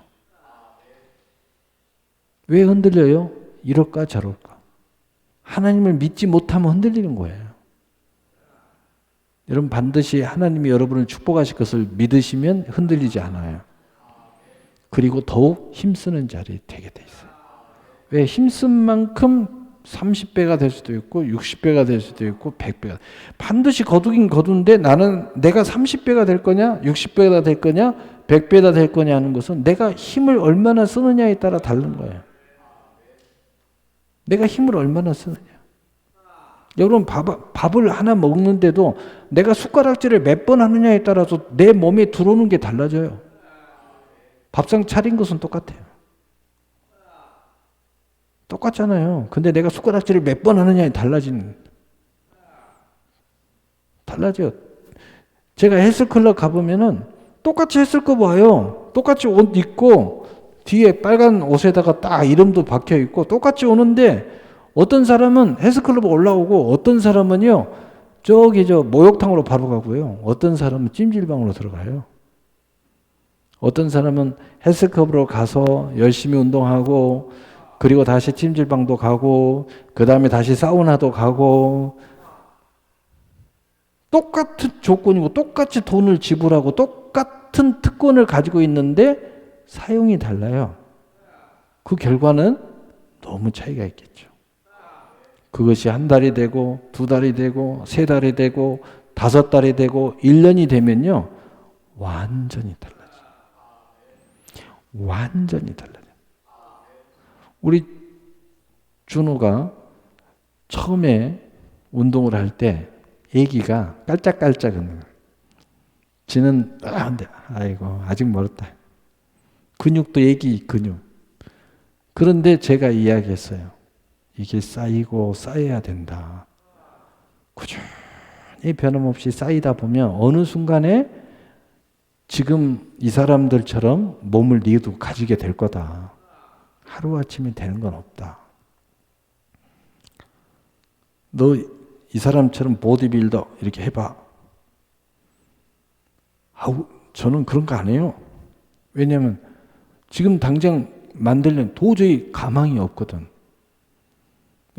Speaker 1: 왜 흔들려요? 이럴까 저럴까. 하나님을 믿지 못하면 흔들리는 거예요. 여러분 반드시 하나님이 여러분을 축복하실 것을 믿으시면 흔들리지 않아요. 그리고 더욱 힘쓰는 자리 되게 돼 있어요. 왜? 힘쓴 만큼 30배가 될 수도 있고 60배가 될 수도 있고 100배가. 반드시 거두긴 거두는데 나는 내가 30배가 될 거냐 60배가 될 거냐 100배가 될 거냐 하는 것은 내가 힘을 얼마나 쓰느냐에 따라 다른 거예요. 내가 힘을 얼마나 쓰느냐. 여러분 밥을 하나 먹는데도 내가 숟가락질을 몇 번 하느냐에 따라서 내 몸에 들어오는 게 달라져요. 밥상 차린 것은 똑같아요. 똑같잖아요. 근데 내가 숟가락질을 몇 번 하느냐에 달라져요. 제가 헬스클럽 가보면은 똑같이 헬스클럽 와요. 똑같이 옷 입고 뒤에 빨간 옷에다가 딱 이름도 박혀 있고 똑같이 오는데 어떤 사람은 헬스클럽 올라오고 어떤 사람은요 저기 목욕탕으로 바로 가고요. 어떤 사람은 찜질방으로 들어가요. 어떤 사람은 헬스클럽으로 가서 열심히 운동하고 그리고 다시 찜질방도 가고 그 다음에 다시 사우나도 가고 똑같은 조건이고 똑같이 돈을 지불하고 똑같은 특권을 가지고 있는데 사용이 달라요. 그 결과는 너무 차이가 있겠죠. 그것이 한 달이 되고 두 달이 되고 세 달이 되고 5달이 되고 1년이 되면요 완전히 달라져요. 완전히 달라져요. 우리 준호가 처음에 운동을 할 때 애기가 깔짝깔짝하는 거예요. 지는 아이고 아직 멀었다. 근육도 애기 근육. 그런데 제가 이야기했어요. 이게 쌓이고 쌓여야 된다. 꾸준히 변함없이 쌓이다 보면 어느 순간에 지금 이 사람들처럼 몸을 너도 가지게 될 거다. 하루아침에 되는 건 없다. 너 이 사람처럼 보디빌더 이렇게 해봐. 아우, 저는 그런 거 안 해요. 왜냐하면 지금 당장 만들려면 도저히 가망이 없거든.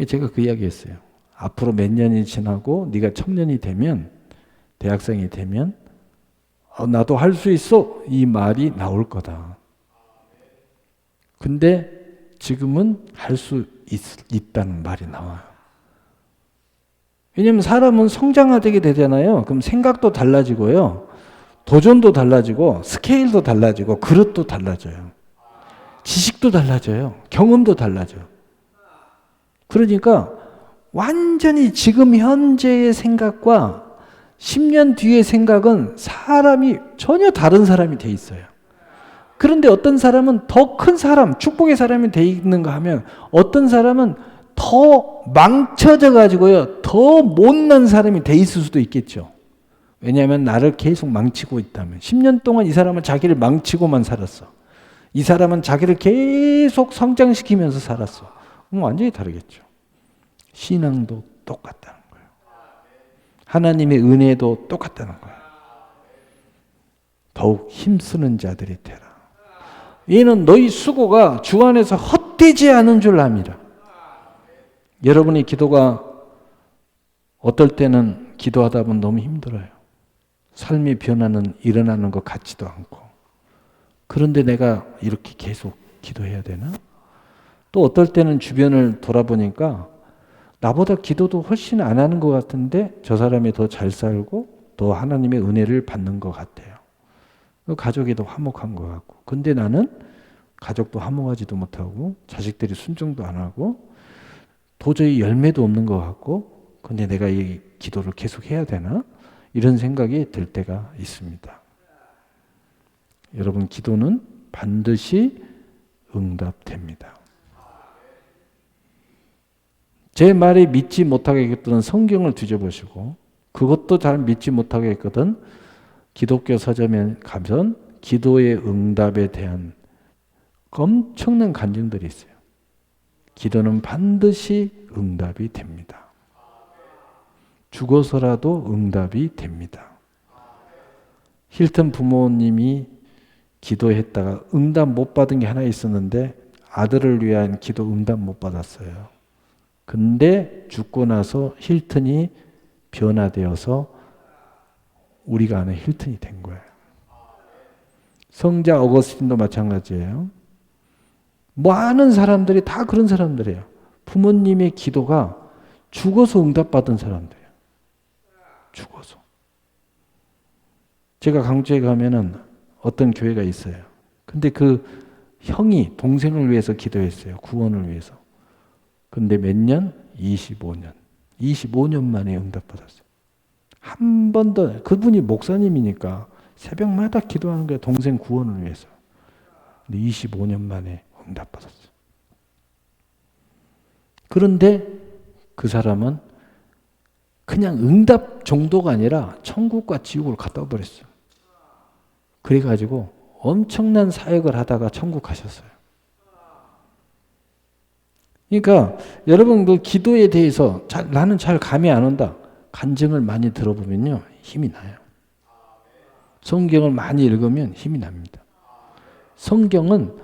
Speaker 1: 제가 그 이야기 했어요. 앞으로 몇 년이 지나고 네가 청년이 되면, 대학생이 되면 나도 할 수 있어. 이 말이 나올 거다. 근데 지금은 할 수 있다는 말이 나와요. 왜냐하면 사람은 성장하게 되잖아요. 그럼 생각도 달라지고요. 도전도 달라지고 스케일도 달라지고 그릇도 달라져요. 지식도 달라져요. 경험도 달라져요. 그러니까 완전히 지금 현재의 생각과 10년 뒤의 생각은 사람이 전혀 다른 사람이 돼 있어요. 그런데 어떤 사람은 더 큰 사람, 축복의 사람이 돼 있는가 하면 어떤 사람은 더 망쳐져 가지고요. 더 못난 사람이 돼 있을 수도 있겠죠. 왜냐하면 나를 계속 망치고 있다면 10년 동안 이 사람은 자기를 망치고만 살았어. 이 사람은 자기를 계속 성장시키면서 살았어. 완전히 다르겠죠. 신앙도 똑같다는 거예요. 하나님의 은혜도 똑같다는 거예요. 더욱 힘쓰는 자들이 되라. 이는 너희 수고가 주 안에서 헛되지 않은 줄 압니다. 여러분의 기도가 어떨 때는 기도하다 보면 너무 힘들어요. 삶의 변화는 일어나는 것 같지도 않고. 그런데 내가 이렇게 계속 기도해야 되나? 또 어떨 때는 주변을 돌아보니까 나보다 기도도 훨씬 안 하는 것 같은데 저 사람이 더 잘 살고 더 하나님의 은혜를 받는 것 같아요. 가족이 더 화목한 것 같고. 근데 나는 가족도 화목하지도 못하고 자식들이 순종도 안 하고 도저히 열매도 없는 것 같고 근데 내가 이 기도를 계속 해야 되나? 이런 생각이 들 때가 있습니다. 여러분 기도는 반드시 응답됩니다. 제 말이 믿지 못하겠거든 성경을 뒤져보시고 그것도 잘 믿지 못하겠거든 기독교 서점에 가면 기도의 응답에 대한 엄청난 간증들이 있어요. 기도는 반드시 응답이 됩니다. 죽어서라도 응답이 됩니다. 힐튼 부모님이 기도했다가 응답 못 받은 게 하나 있었는데 아들을 위한 기도 응답 못 받았어요. 근데 죽고 나서 힐튼이 변화되어서 우리가 아는 힐튼이 된 거예요. 성자 어거스틴도 마찬가지예요. 많은 사람들이 다 그런 사람들이에요. 부모님의 기도가 죽어서 응답받은 사람들이에요. 죽어서. 제가 강주에 가면은 어떤 교회가 있어요. 근데 그 형이 동생을 위해서 기도했어요. 구원을 위해서. 근데 몇 년? 25년. 25년 만에 응답받았어요. 한 번도, 그분이 목사님이니까 새벽마다 기도하는 거예요. 동생 구원을 위해서. 근데 25년 만에 응답받았어요. 그런데 그 사람은 그냥 응답 정도가 아니라 천국과 지옥을 갔다 와버렸어요. 그래가지고 엄청난 사역을 하다가 천국 가셨어요. 그러니까 여러분 그 기도에 대해서 나는 잘 감이 안 온다. 간증을 많이 들어보면요. 힘이 나요. 성경을 많이 읽으면 힘이 납니다. 성경은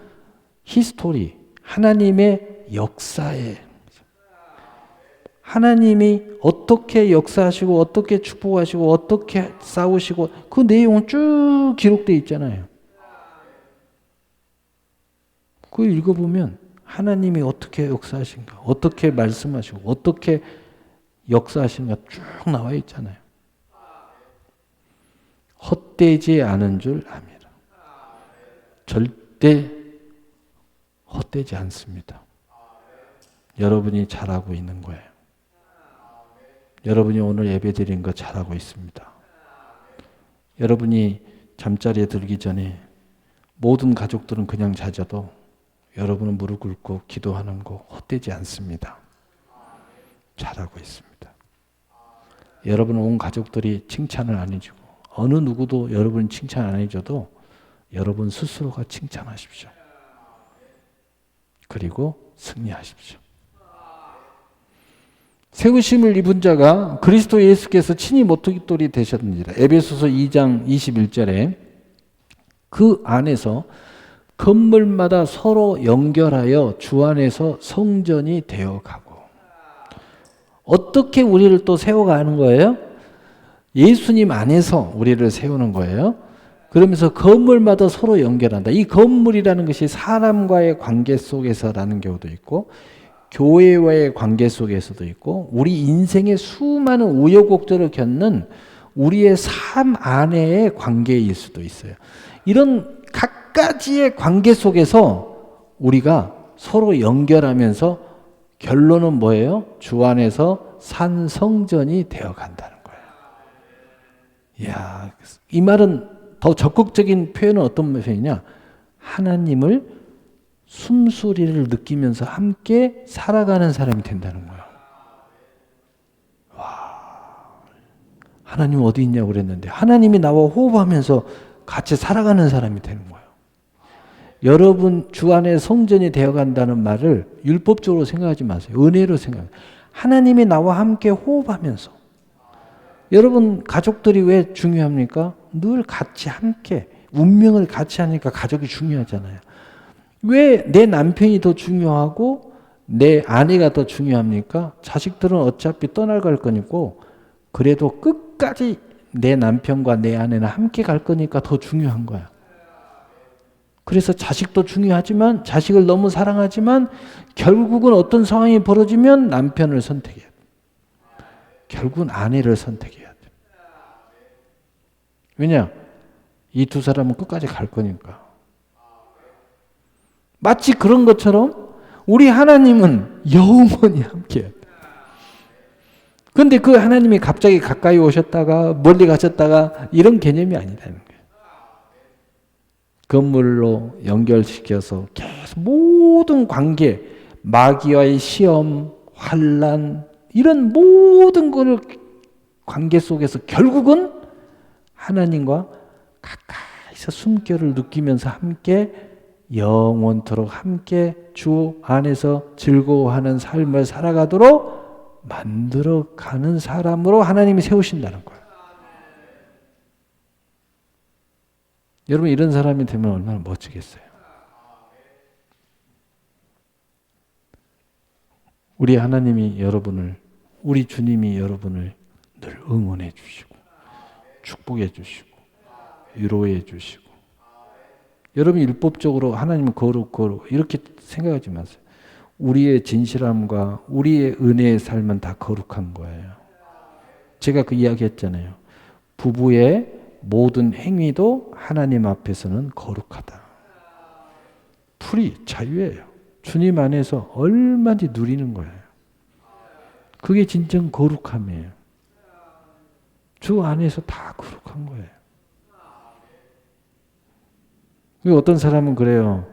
Speaker 1: 히스토리, 하나님의 역사에 하나님이 어떻게 역사하시고 어떻게 축복하시고 어떻게 싸우시고 그 내용은 쭉 기록되어 있잖아요. 그걸 읽어보면 하나님이 어떻게 역사하신가 어떻게 말씀하시고 어떻게 역사하시는가 쭉 나와 있잖아요. 헛되지 않은 줄 압니다. 절대 헛되지 않습니다. 여러분이 잘하고 있는 거예요. 여러분이 오늘 예배드린 거 잘하고 있습니다. 여러분이 잠자리에 들기 전에 모든 가족들은 그냥 자자도 여러분은 무릎 꿇고 기도하는 거 헛되지 않습니다. 잘하고 있습니다. 여러분 온 가족들이 칭찬을 안 해주고 어느 누구도 여러분 칭찬 안 해줘도 여러분 스스로가 칭찬하십시오. 그리고 승리하십시오. 세우심을 입은 자가 그리스도 예수께서 친히 모퉁이돌이 되셨느니라. 에베소서 2장 21절에 그 안에서 건물마다 서로 연결하여 주 안에서 성전이 되어가고. 어떻게 우리를 또 세워가는 거예요? 예수님 안에서 우리를 세우는 거예요. 그러면서 건물마다 서로 연결한다. 이 건물이라는 것이 사람과의 관계 속에서라는 경우도 있고 교회와의 관계 속에서도 있고 우리 인생의 수많은 우여곡절을 겪는 우리의 삶 안에의 관계일 수도 있어요. 이런 각가지의 관계 속에서 우리가 서로 연결하면서 결론은 뭐예요? 주 안에서 산 성전이 되어간다는 거예요. 이야, 이 말은 더 적극적인 표현은 어떤 표현이냐? 하나님을 숨소리를 느끼면서 함께 살아가는 사람이 된다는 거예요. 와, 하나님 어디 있냐고 그랬는데 하나님이 나와 호흡하면서 같이 살아가는 사람이 되는 거예요. 여러분 주 안에 성전이 되어간다는 말을 율법적으로 생각하지 마세요. 은혜로 생각해요. 하나님이 나와 함께 호흡하면서. 여러분 가족들이 왜 중요합니까? 늘 같이 함께 운명을 같이 하니까 가족이 중요하잖아요. 왜 내 남편이 더 중요하고 내 아내가 더 중요합니까? 자식들은 어차피 떠나갈 거니까 그래도 끝까지 내 남편과 내 아내는 함께 갈 거니까 더 중요한 거야. 그래서 자식도 중요하지만 자식을 너무 사랑하지만 결국은 어떤 상황이 벌어지면 남편을 선택해야 돼. 결국은 아내를 선택해야 돼. 왜냐? 이 두 사람은 끝까지 갈 거니까. 마치 그런 것처럼 우리 하나님은 영원히 함께해야 돼. 그런데 그 하나님이 갑자기 가까이 오셨다가 멀리 가셨다가 이런 개념이 아니라는 거예요. 건물로 연결시켜서 계속 모든 관계, 마귀와의 시험, 환난 이런 모든 것을 관계 속에서 결국은 하나님과 가까이서 숨결을 느끼면서 함께 영원토록 함께 주 안에서 즐거워하는 삶을 살아가도록 만들어가는 사람으로 하나님이 세우신다는 거예요. 여러분 이런 사람이 되면 얼마나 멋지겠어요. 우리 하나님이 여러분을, 우리 주님이 여러분을 늘 응원해 주시고 축복해 주시고 위로해 주시고. 여러분 율법적으로 하나님은 거룩 이렇게 생각하지 마세요. 우리의 진실함과 우리의 은혜의 삶은 다 거룩한 거예요. 제가 그 이야기 했잖아요. 부부의 모든 행위도 하나님 앞에서는 거룩하다. 풀이 자유예요. 주님 안에서 얼마든지 누리는 거예요. 그게 진정 거룩함이에요. 주 안에서 다 거룩한 거예요. 어떤 사람은 그래요.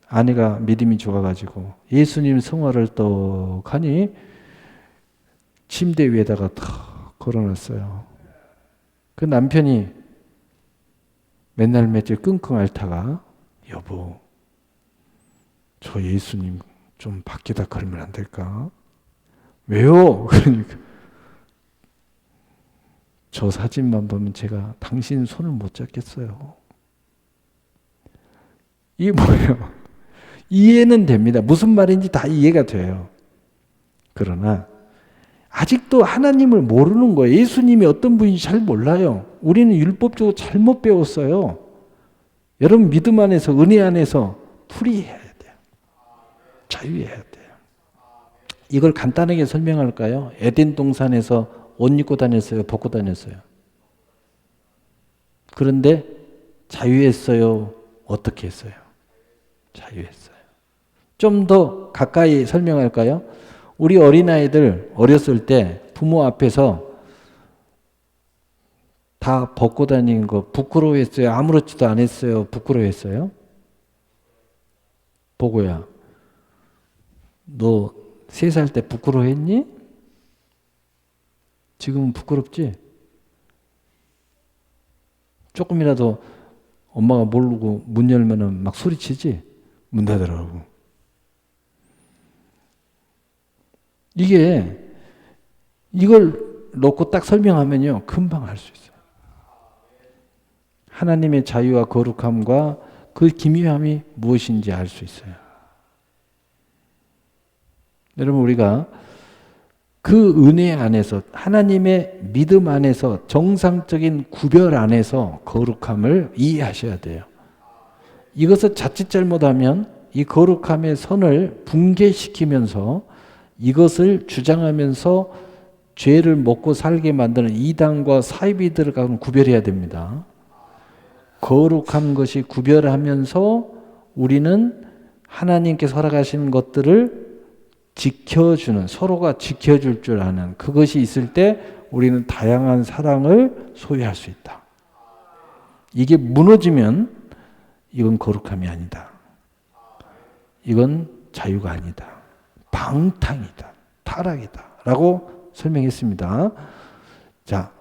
Speaker 1: 아내가 믿음이 좋아가지고 예수님 성화를 떡하니 침대 위에다가 탁 걸어놨어요. 그 남편이 맨날 며칠 끙끙 앓다가 여보 저 예수님 좀 밖에다 걸면 안 될까? 왜요? 그러니까 저 사진만 보면 제가 당신 손을 못 잡겠어요. 이게 뭐예요? 이해는 됩니다. 무슨 말인지 다 이해가 돼요. 그러나 아직도 하나님을 모르는 거예요. 예수님이 어떤 분인지 잘 몰라요. 우리는 율법적으로 잘못 배웠어요. 여러분 믿음 안에서 은혜 안에서 풀이해야 돼요. 자유해야 돼요. 이걸 간단하게 설명할까요? 에덴 동산에서 옷 입고 다녔어요? 벗고 다녔어요? 그런데 자유했어요? 어떻게 했어요? 자유했어요. 좀 더 가까이 설명할까요? 우리 어린아이들 어렸을 때 부모 앞에서 다 벗고 다니는 거 부끄러워했어요? 아무렇지도 않았어요? 부끄러워했어요? 보고야, 너 3살 때 부끄러워했니? 지금은 부끄럽지? 조금이라도 엄마가 모르고 문 열면은 막 소리치지? 문 닫으라고. 이걸 놓고 딱 설명하면요, 금방 알 수 있어요. 하나님의 자유와 거룩함과 그 기묘함이 무엇인지 알 수 있어요. 여러분, 우리가 그 은혜 안에서, 하나님의 믿음 안에서, 정상적인 구별 안에서 거룩함을 이해하셔야 돼요. 이것을 자칫 잘못하면 이 거룩함의 선을 붕괴시키면서 이것을 주장하면서 죄를 먹고 살게 만드는 이단과 사이비들과 구별해야 됩니다. 거룩한 것이 구별하면서 우리는 하나님께서 허락하시는 것들을 지켜주는, 서로가 지켜줄 줄 아는 그것이 있을 때 우리는 다양한 사랑을 소유할 수 있다. 이게 무너지면 이건 거룩함이 아니다. 이건 자유가 아니다. 방탕이다. 타락이다. 라고 설명했습니다. 자,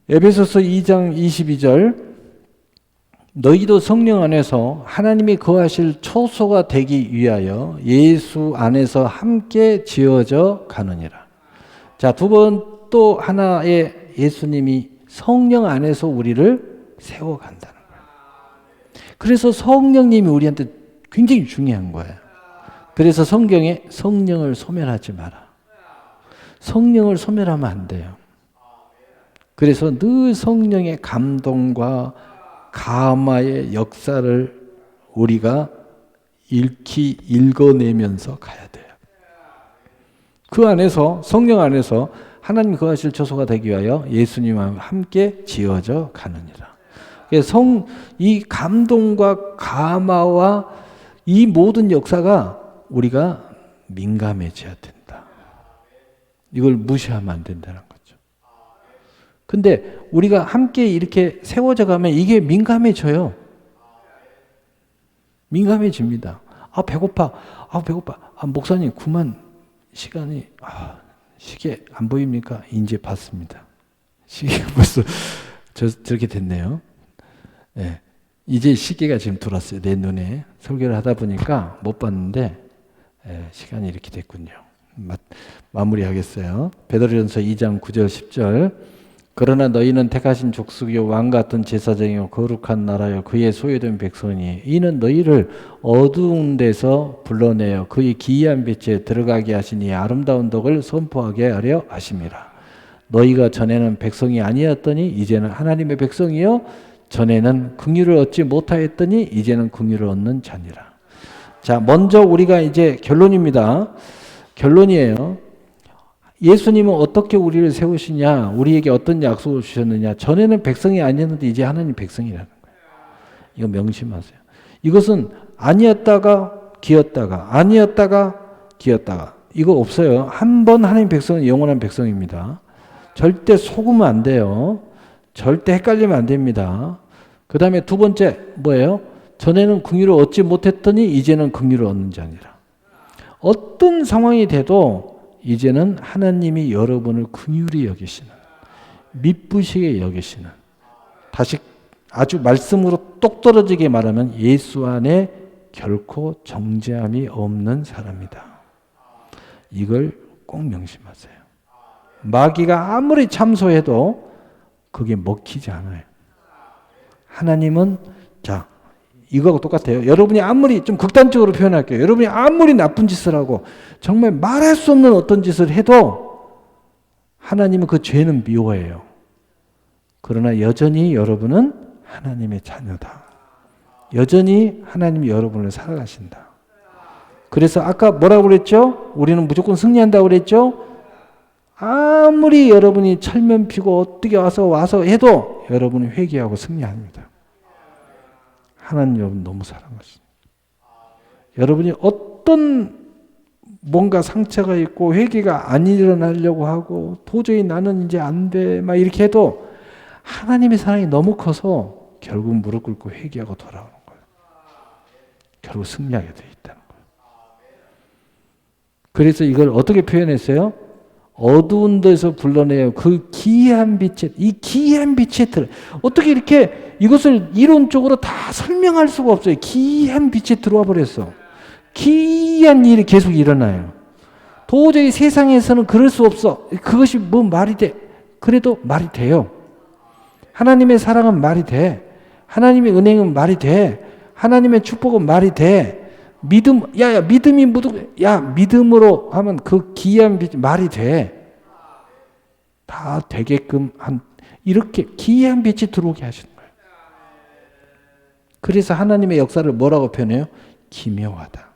Speaker 1: 에베소서 2장 22절, 너희도 성령 안에서 하나님이 거하실 초소가 되기 위하여 예수 안에서 함께 지어져 가느니라. 자, 두 번 또 하나의 예수님이 성령 안에서 우리를 세워간다는 거예요. 그래서 성령님이 우리한테 굉장히 중요한 거예요. 그래서 성경에 성령을 소멸하지 마라. 성령을 소멸하면 안 돼요. 그래서 늘 성령의 감동과 감화의 역사를 우리가 읽어내면서 가야 돼요. 그 안에서, 성령 안에서 하나님 거하실 처소가 되기 위하여 예수님과 함께 지어져 가느니라. 이 감동과 감화와 이 모든 역사가 우리가 민감해져야 된다. 이걸 무시하면 안 된다는 거죠. 근데 우리가 함께 이렇게 세워져 가면 이게 민감해져요. 민감해집니다. 아, 배고파. 목사님, 그만 시간이, 시계 안 보입니까? 이제 봤습니다. 시계 벌써 저렇게 됐네요. 네. 이제 시계가 지금 들어왔어요. 내 눈에. 설교를 하다 보니까 못 봤는데, 시간이 이렇게 됐군요. 마무리하겠어요. 베드로전서 2장 9절 10절. 그러나 너희는 택하신 족속이요 왕 같은 제사장이요 거룩한 나라요 그의 소유된 백성이니 이는 너희를 어두운 데서 불러내어 그의 기이한 빛에 들어가게 하시니 아름다운 덕을 선포하게 하려 하심이라. 너희가 전에는 백성이 아니었더니 이제는 하나님의 백성이요 전에는 긍휼을 얻지 못하였더니 이제는 긍휼을 얻는 자니라. 자, 먼저 우리가 이제 결론입니다. 결론이에요. 예수님은 어떻게 우리를 세우시냐, 우리에게 어떤 약속을 주셨느냐. 전에는 백성이 아니었는데 이제 하나님 백성이라는 거예요. 이거 명심하세요. 이것은 아니었다가 기었다가 아니었다가 기었다가 이거 없어요. 한 번 하나님 백성은 영원한 백성입니다. 절대 속으면 안 돼요. 절대 헷갈리면 안 됩니다. 그 다음에 두 번째 뭐예요? 전에는 긍휼을 얻지 못했더니 이제는 긍휼을 얻는 자니라. 어떤 상황이 돼도 이제는 하나님이 여러분을 긍휼히 여기시는, 미쁘시게 여기시는, 다시 아주 말씀으로 똑 떨어지게 말하면 예수 안에 결코 정죄함이 없는 사람이다. 이걸 꼭 명심하세요. 마귀가 아무리 참소해도 그게 먹히지 않아요. 하나님은, 자, 이거하고 똑같아요. 여러분이 아무리, 좀 극단적으로 표현할게요. 여러분이 아무리 나쁜 짓을 하고 정말 말할 수 없는 어떤 짓을 해도 하나님은 그 죄는 미워해요. 그러나 여전히 여러분은 하나님의 자녀다. 여전히 하나님이 여러분을 사랑하신다. 그래서 아까 뭐라고 그랬죠? 우리는 무조건 승리한다고 그랬죠? 아무리 여러분이 철면 피고 어떻게 와서 해도 여러분은 회개하고 승리합니다. 하나님 여러분 너무 사랑하십니다. 여러분이 어떤 뭔가 상처가 있고 회개가 안 일어나려고 하고 도저히 나는 이제 안 돼 막 이렇게 해도 하나님의 사랑이 너무 커서 결국 무릎 꿇고 회개하고 돌아오는 거예요. 결국 승리하게 돼 있다는 거예요. 그래서 이걸 어떻게 표현했어요? 어두운 데서 불러내요. 그 기이한 빛의, 이 기이한 빛의 틀. 어떻게 이렇게 이것을 이론적으로 다 설명할 수가 없어요. 기이한 빛이 들어와 버렸어. 기이한 일이 계속 일어나요. 도저히 세상에서는 그럴 수 없어. 그것이 뭐 말이 돼. 그래도 말이 돼요. 하나님의 사랑은 말이 돼. 하나님의 은혜는 말이 돼. 하나님의 축복은 말이 돼. 믿음, 믿음이 믿음으로 하면 그 기이한 빛 말이 돼. 다 되게끔 이렇게 기이한 빛이 들어오게 하시는 거예요. 그래서 하나님의 역사를 뭐라고 표현해요? 기묘하다.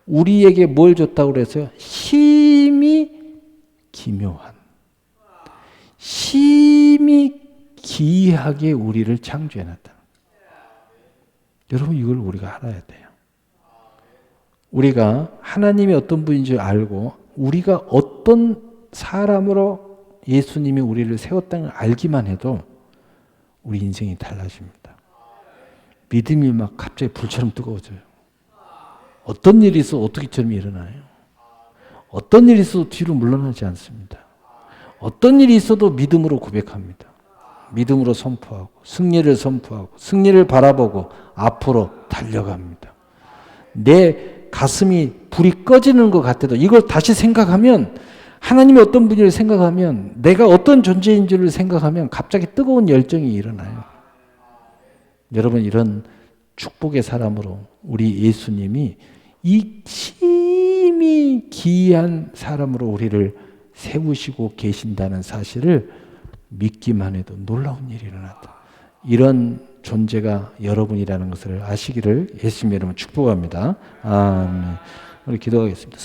Speaker 1: 우리에게 뭘 줬다고 그랬어요? 심히 기묘한. 심히 기이하게 우리를 창조해놨다. 여러분 이걸 우리가 알아야 돼요. 우리가 하나님이 어떤 분인 줄 알고 우리가 어떤 사람으로 예수님이 우리를 세웠다는 걸 알기만 해도 우리 인생이 달라집니다. 믿음이 막 갑자기 불처럼 뜨거워져요. 어떤 일이 있어도 어떻게처럼 일어나요. 어떤 일이 있어도 뒤로 물러나지 않습니다. 어떤 일이 있어도 믿음으로 고백합니다. 믿음으로 선포하고 승리를 선포하고 승리를 바라보고 앞으로 달려갑니다. 내 가슴이 불이 꺼지는 것 같아도 이걸 다시 생각하면 하나님이 어떤 분을 생각하면 내가 어떤 존재인 줄을 생각하면 갑자기 뜨거운 열정이 일어나요. 여러분 이런 축복의 사람으로 우리 예수님이 이 심히 기이한 사람으로 우리를 세우시고 계신다는 사실을 믿기만 해도 놀라운 일이 일어났다. 이런 존재가 여러분이라는 것을 아시기를 예수님 이름으로 축복합니다. 아멘. 우리 기도하겠습니다.